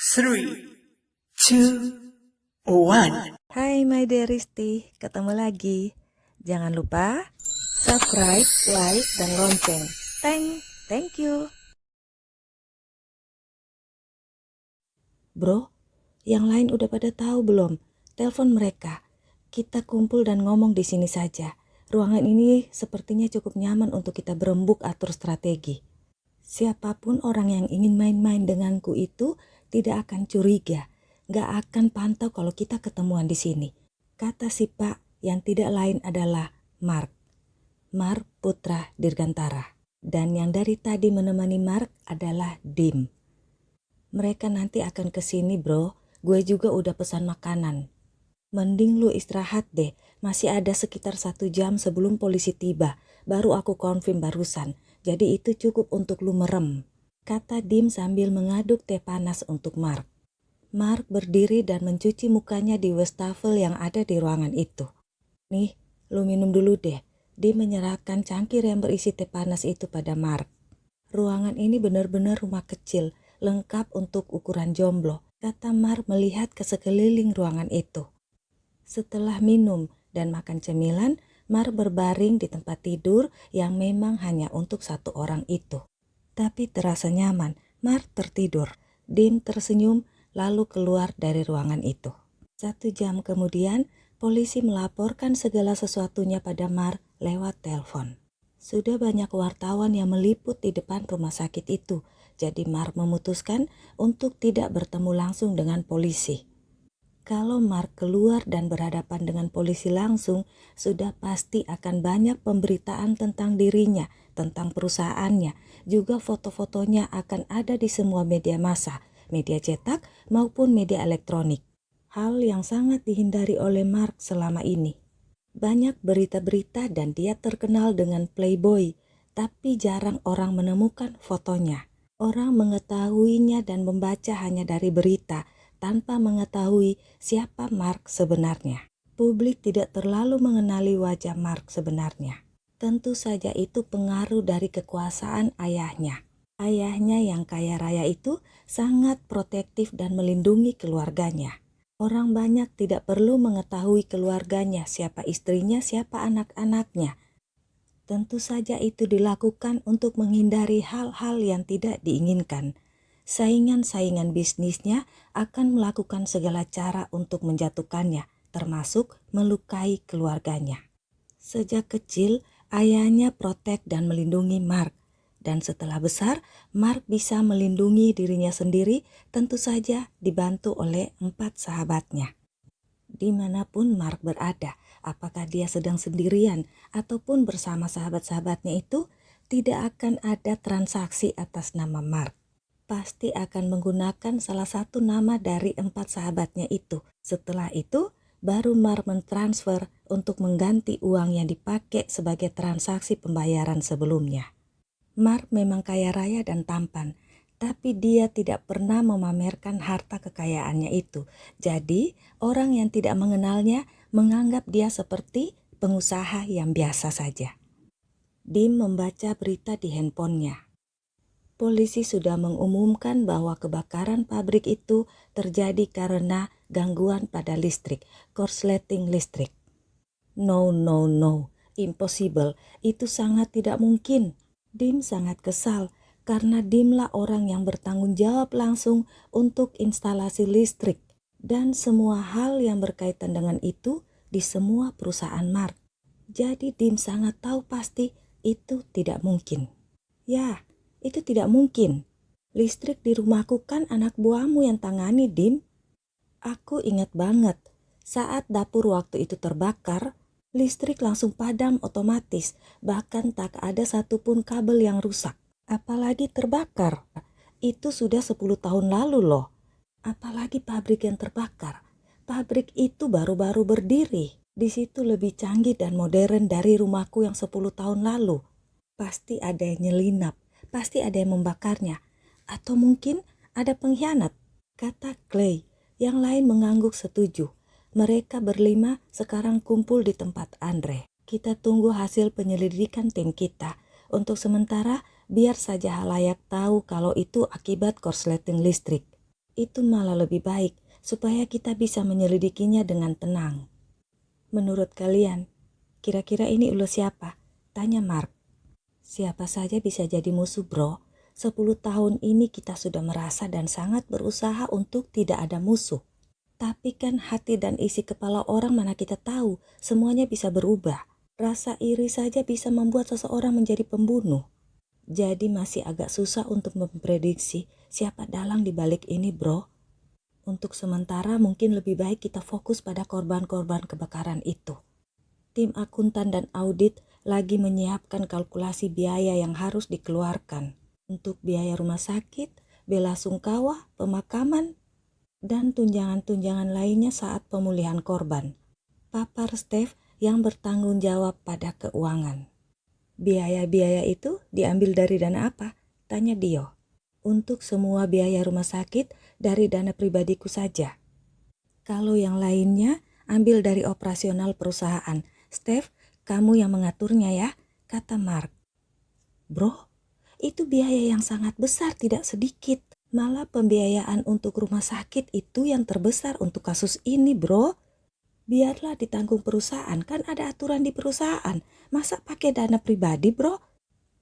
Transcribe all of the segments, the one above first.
3, 2, 1. Hai my dearisti, ketemu lagi. Jangan lupa subscribe, like, dan lonceng. Thank you. Bro, yang lain udah pada tahu belum? Telepon mereka. Kita kumpul dan ngomong di sini saja. Ruangan ini sepertinya cukup nyaman untuk kita berembuk atur strategi. Siapapun orang yang ingin main-main denganku itu tidak akan curiga. Gak akan pantau kalau kita ketemuan di sini. Kata si Pak yang tidak lain adalah Mark. Mark putra Dirgantara. Dan yang dari tadi menemani Mark adalah Dim. Mereka nanti akan kesini bro. Gue juga udah pesan makanan. Mending lu istirahat deh. Masih ada sekitar 1 jam sebelum polisi tiba. Baru aku konfirm barusan. Jadi itu cukup untuk lu merem. Kata Dim sambil mengaduk teh panas untuk Mark. Mark berdiri dan mencuci mukanya di wastafel yang ada di ruangan itu. Nih, lu minum dulu deh. Dim menyerahkan cangkir yang berisi teh panas itu pada Mark. Ruangan ini benar-benar rumah kecil, lengkap untuk ukuran jomblo, kata Mark melihat ke sekeliling ruangan itu. Setelah minum dan makan cemilan, Mark berbaring di tempat tidur yang memang hanya untuk 1 orang itu. Tapi terasa nyaman, Mark tertidur. Dim tersenyum lalu keluar dari ruangan itu. 1 jam kemudian, polisi melaporkan segala sesuatunya pada Mark lewat telepon. Sudah banyak wartawan yang meliput di depan rumah sakit itu, jadi Mark memutuskan untuk tidak bertemu langsung dengan polisi. Kalau Mark keluar dan berhadapan dengan polisi langsung, sudah pasti akan banyak pemberitaan tentang dirinya, tentang perusahaannya. Juga foto-fotonya akan ada di semua media massa, media cetak maupun media elektronik. Hal yang sangat dihindari oleh Mark selama ini. Banyak berita-berita dan dia terkenal dengan playboy, tapi jarang orang menemukan fotonya. Orang mengetahuinya dan membaca hanya dari berita, tanpa mengetahui siapa Mark sebenarnya. Publik tidak terlalu mengenali wajah Mark sebenarnya. Tentu saja itu pengaruh dari kekuasaan ayahnya. Ayahnya yang kaya raya itu sangat protektif dan melindungi keluarganya. Orang banyak tidak perlu mengetahui keluarganya, siapa istrinya, siapa anak-anaknya. Tentu saja itu dilakukan untuk menghindari hal-hal yang tidak diinginkan. Saingan-saingan bisnisnya akan melakukan segala cara untuk menjatuhkannya, termasuk melukai keluarganya. Sejak kecil, ayahnya protek dan melindungi Mark. Dan setelah besar, Mark bisa melindungi dirinya sendiri, tentu saja dibantu oleh 4 sahabatnya. Dimanapun Mark berada, apakah dia sedang sendirian ataupun bersama sahabat-sahabatnya itu, tidak akan ada transaksi atas nama Mark. Pasti akan menggunakan salah satu nama dari 4 sahabatnya itu. Setelah itu, baru Mark mentransfer untuk mengganti uang yang dipakai sebagai transaksi pembayaran sebelumnya. Mark memang kaya raya dan tampan, tapi dia tidak pernah memamerkan harta kekayaannya itu. Jadi, orang yang tidak mengenalnya menganggap dia seperti pengusaha yang biasa saja. Dim membaca berita di handphonenya. Polisi sudah mengumumkan bahwa kebakaran pabrik itu terjadi karena gangguan pada listrik, korsleting listrik. No, impossible, itu sangat tidak mungkin. Dim sangat kesal karena Dimlah orang yang bertanggung jawab langsung untuk instalasi listrik dan semua hal yang berkaitan dengan itu di semua perusahaan Mark. Jadi Dim sangat tahu pasti itu tidak mungkin. Ya, itu tidak mungkin. Listrik di rumahku kan anak buahmu yang tangani, Dim. Aku ingat banget, saat dapur waktu itu terbakar, listrik langsung padam otomatis, bahkan tak ada satupun kabel yang rusak. Apalagi terbakar, itu sudah 10 tahun lalu loh. Apalagi pabrik yang terbakar, pabrik itu baru-baru berdiri. Di situ lebih canggih dan modern dari rumahku yang 10 tahun lalu. Pasti ada yang nyelinap, pasti ada yang membakarnya. Atau mungkin ada pengkhianat, kata Clay. Yang lain mengangguk setuju. Mereka berlima sekarang kumpul di tempat Andre. Kita tunggu hasil penyelidikan tim kita. Untuk sementara, biar saja halayak tahu kalau itu akibat korsleting listrik. Itu malah lebih baik supaya kita bisa menyelidikinya dengan tenang. Menurut kalian, kira-kira ini ulah siapa? Tanya Mark. Siapa saja bisa jadi musuh, bro. 10 tahun ini kita sudah merasa dan sangat berusaha untuk tidak ada musuh. Tapi kan hati dan isi kepala orang mana kita tahu, semuanya bisa berubah. Rasa iri saja bisa membuat seseorang menjadi pembunuh. Jadi masih agak susah untuk memprediksi siapa dalang di balik ini, bro. Untuk sementara mungkin lebih baik kita fokus pada korban-korban kebakaran itu. Tim akuntan dan audit lagi menyiapkan kalkulasi biaya yang harus dikeluarkan untuk biaya rumah sakit, bela sungkawa, pemakaman, dan tunjangan-tunjangan lainnya saat pemulihan korban. Papar Steve yang bertanggung jawab pada keuangan. Biaya-biaya itu diambil dari dana apa? Tanya Dio. Untuk semua biaya rumah sakit dari dana pribadiku saja. Kalau yang lainnya ambil dari operasional perusahaan. Steve, kamu yang mengaturnya ya, kata Mark. Bro, itu biaya yang sangat besar, tidak sedikit. Malah pembiayaan untuk rumah sakit itu yang terbesar untuk kasus ini, bro. Biarlah ditanggung perusahaan, kan ada aturan di perusahaan. Masa pakai dana pribadi, bro?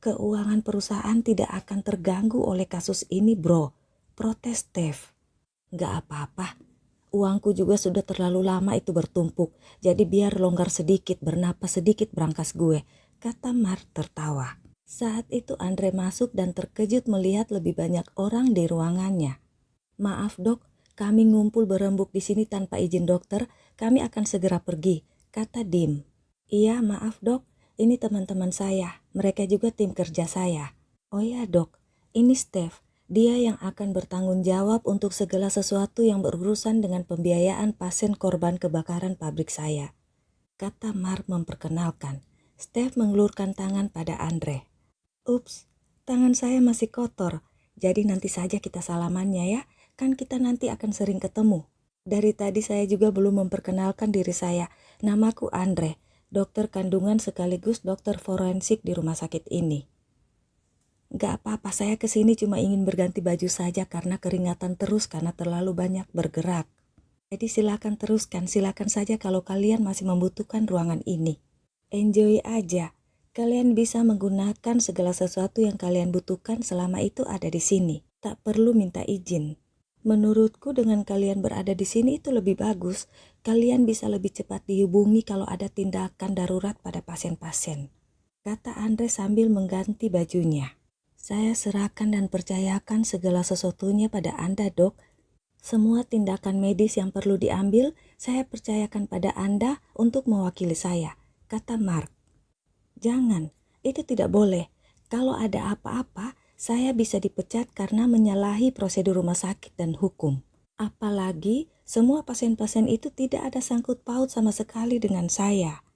Keuangan perusahaan tidak akan terganggu oleh kasus ini, bro. Protes Steve. Gak apa-apa. Uangku juga sudah terlalu lama itu bertumpuk. Jadi biar longgar sedikit, bernapas sedikit berangkas gue, kata Mark tertawa. Saat itu Andre masuk dan terkejut melihat lebih banyak orang di ruangannya. Maaf dok, kami ngumpul berembuk di sini tanpa izin dokter. Kami akan segera pergi, kata Dim. Iya maaf dok, ini teman-teman saya. Mereka juga tim kerja saya. Oh ya dok, ini Steve. Dia yang akan bertanggung jawab untuk segala sesuatu yang berurusan dengan pembiayaan pasien korban kebakaran pabrik saya, kata Mark memperkenalkan. Steve mengelurkan tangan pada Andre. Ups, tangan saya masih kotor. Jadi nanti saja kita salamannya ya. Kan kita nanti akan sering ketemu. Dari tadi saya juga belum memperkenalkan diri saya. Namaku Andre, dokter kandungan sekaligus dokter forensik di rumah sakit ini. Gak apa-apa, saya kesini cuma ingin berganti baju saja karena keringatan terus karena terlalu banyak bergerak. Jadi silakan teruskan, silakan saja kalau kalian masih membutuhkan ruangan ini. Enjoy aja. Kalian bisa menggunakan segala sesuatu yang kalian butuhkan selama itu ada di sini. Tak perlu minta izin. Menurutku dengan kalian berada di sini itu lebih bagus. Kalian bisa lebih cepat dihubungi kalau ada tindakan darurat pada pasien-pasien, kata Andre sambil mengganti bajunya. Saya serahkan dan percayakan segala sesuatunya pada Anda, dok. Semua tindakan medis yang perlu diambil, saya percayakan pada Anda untuk mewakili saya, kata Mark. Jangan, itu tidak boleh. Kalau ada apa-apa, saya bisa dipecat karena menyalahi prosedur rumah sakit dan hukum. Apalagi semua pasien-pasien itu tidak ada sangkut paut sama sekali dengan saya.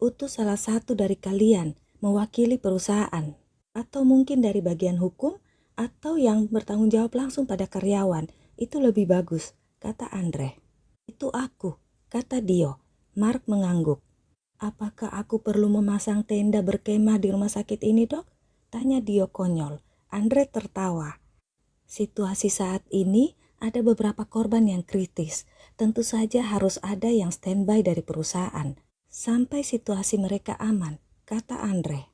Utus salah satu dari kalian mewakili perusahaan, atau mungkin dari bagian hukum, atau yang bertanggung jawab langsung pada karyawan. Itu lebih bagus, kata Andre. Itu aku, kata Dio. Mark mengangguk. Apakah aku perlu memasang tenda berkemah di rumah sakit ini, dok? Tanya Dio konyol. Andre tertawa. Situasi saat ini ada beberapa korban yang kritis. Tentu saja harus ada yang standby dari perusahaan. Sampai situasi mereka aman, kata Andre.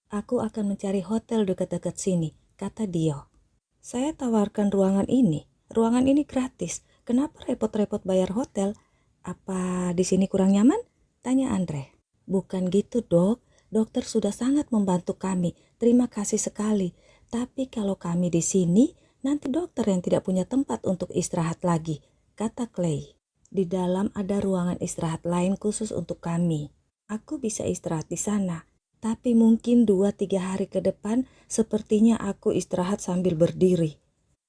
Aku akan mencari hotel dekat-dekat sini, kata Dio. Saya tawarkan ruangan ini. Ruangan ini gratis. Kenapa repot-repot bayar hotel? Apa di sini kurang nyaman? Tanya Andre. Bukan gitu, dok. Dokter sudah sangat membantu kami. Terima kasih sekali. Tapi kalau kami di sini, nanti dokter yang tidak punya tempat untuk istirahat lagi, kata Clay. Di dalam ada ruangan istirahat lain khusus untuk kami. Aku bisa istirahat di sana. Tapi mungkin 2-3 hari ke depan sepertinya aku istirahat sambil berdiri,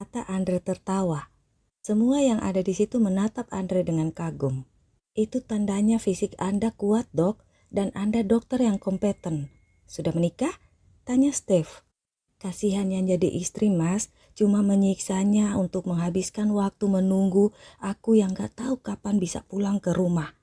kata Andre tertawa. Semua yang ada di situ menatap Andre dengan kagum. Itu tandanya fisik Anda kuat, dok, dan Anda dokter yang kompeten. Sudah menikah? Tanya Steve. Kasihan yang jadi istri, mas, cuma menyiksanya untuk menghabiskan waktu menunggu aku yang gak tahu kapan bisa pulang ke rumah.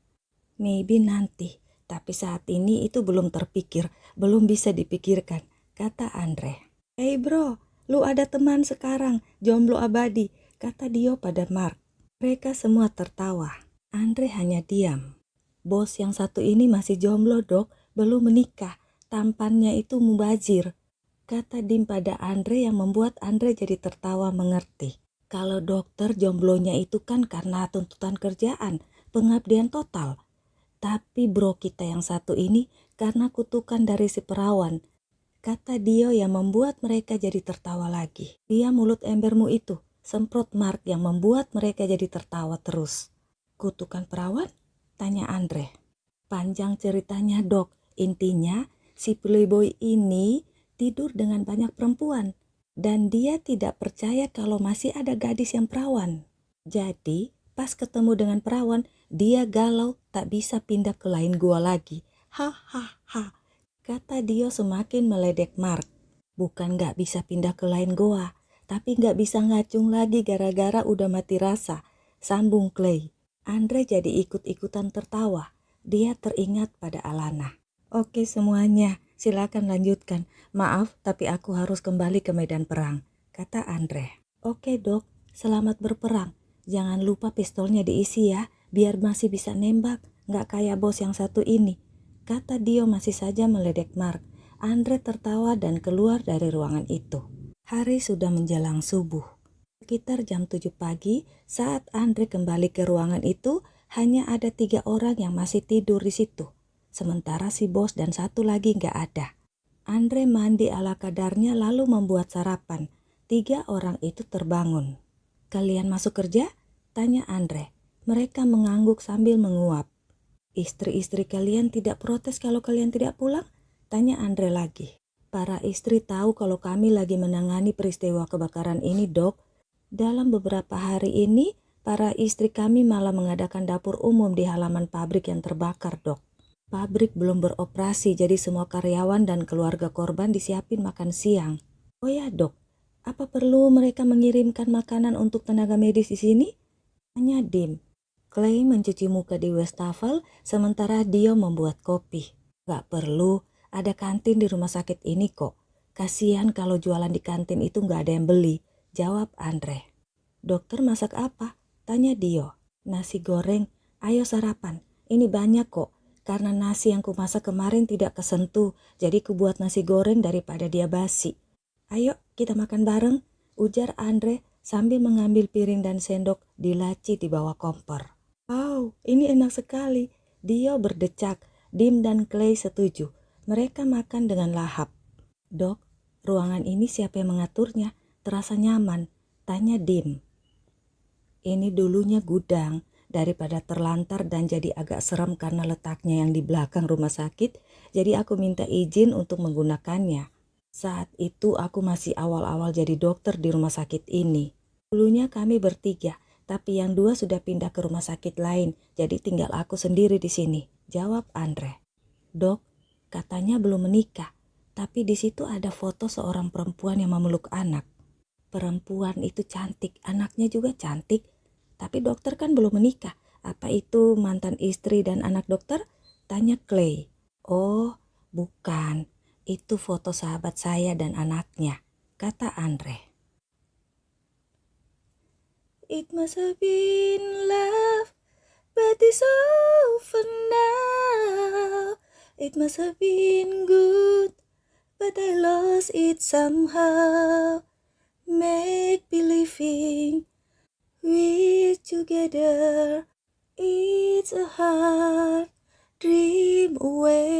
Maybe nanti. Tapi saat ini itu belum terpikir, belum bisa dipikirkan, kata Andre. Hey bro, lu ada teman sekarang, jomblo abadi. kata Dio pada Mark. Mereka semua tertawa. Andre hanya diam. Bos yang satu ini masih jomblo, Dok, belum menikah. Tampannya itu mubazir, kata Dim pada Andre yang membuat Andre jadi tertawa mengerti. Kalau dokter jomblonya itu kan karena tuntutan kerjaan, pengabdian total. Tapi bro kita yang satu ini karena kutukan dari si perawan, kata Dio yang membuat mereka jadi tertawa lagi. Dia mulut embermu itu, semprot Mark yang membuat mereka jadi tertawa terus. Kutukan perawan? Tanya Andre. Panjang ceritanya, Dok. Intinya si playboy ini tidur dengan banyak perempuan dan dia tidak percaya kalau masih ada gadis yang perawan. Jadi pas ketemu dengan perawan, dia galau tak bisa pindah ke lain gua lagi. Hahaha, kata Dio semakin meledek Mark. Bukan gak bisa pindah ke lain goa, tapi gak bisa ngacung lagi gara-gara udah mati rasa, sambung Clay. Andre jadi ikut-ikutan tertawa. Dia teringat pada Alana. Oke semuanya, silakan lanjutkan. Maaf, tapi aku harus kembali ke medan perang, kata Andre. Oke Dok, selamat berperang. Jangan lupa pistolnya diisi ya, biar masih bisa nembak. Gak kayak bos yang satu ini, kata Dio masih saja meledek Mark. Andre tertawa dan keluar dari ruangan itu. Hari sudah menjelang subuh. Sekitar jam 7 pagi, saat Andre kembali ke ruangan itu, hanya ada 3 orang yang masih tidur di situ. Sementara si bos dan satu lagi gak ada. Andre mandi ala kadarnya lalu membuat sarapan. 3 orang itu terbangun. Kalian masuk kerja? Tanya Andre. Mereka mengangguk sambil menguap. Istri-istri kalian tidak protes kalau kalian tidak pulang? Tanya Andre lagi. Para istri tahu kalau kami lagi menangani peristiwa kebakaran ini, Dok. Dalam beberapa hari ini, para istri kami malah mengadakan dapur umum di halaman pabrik yang terbakar, Dok. Pabrik belum beroperasi, jadi semua karyawan dan keluarga korban disiapin makan siang. Oh ya, Dok, apa perlu mereka mengirimkan makanan untuk tenaga medis di sini? Tanya Dim. Clay mencuci muka di wastafel, sementara Dio membuat kopi. Gak perlu, ada kantin di rumah sakit ini kok. Kasihan kalau jualan di kantin itu gak ada yang beli, jawab Andre. Dokter masak apa? Tanya Dio. Nasi goreng, ayo sarapan. Ini banyak kok, karena nasi yang kumasak kemarin tidak kesentuh, jadi kubuat nasi goreng daripada dia basi. Ayo kita makan bareng, ujar Andre sambil mengambil piring dan sendok di laci di bawah kompor. Wow, ini enak sekali. Dio berdecak, Dim dan Clay setuju. Mereka makan dengan lahap. Dok, ruangan ini siapa yang mengaturnya? Terasa nyaman, tanya Dim. Ini dulunya gudang, daripada terlantar dan jadi agak serem karena letaknya yang di belakang rumah sakit, jadi aku minta izin untuk menggunakannya. Saat itu aku masih awal-awal jadi dokter di rumah sakit ini. Dulunya kami bertiga, tapi yang 2 sudah pindah ke rumah sakit lain, jadi tinggal aku sendiri di sini, jawab Andre. Dok, katanya belum menikah, tapi di situ ada foto seorang perempuan yang memeluk anak. Perempuan itu cantik, anaknya juga cantik, tapi dokter kan belum menikah. Apa itu mantan istri dan anak dokter? Tanya Clay. Oh, bukan, itu foto sahabat saya dan anaknya, kata Andre. It must have been love, but it's over now. It must have been good, but I lost it somehow. Make believing we're together. It's a hard dream away.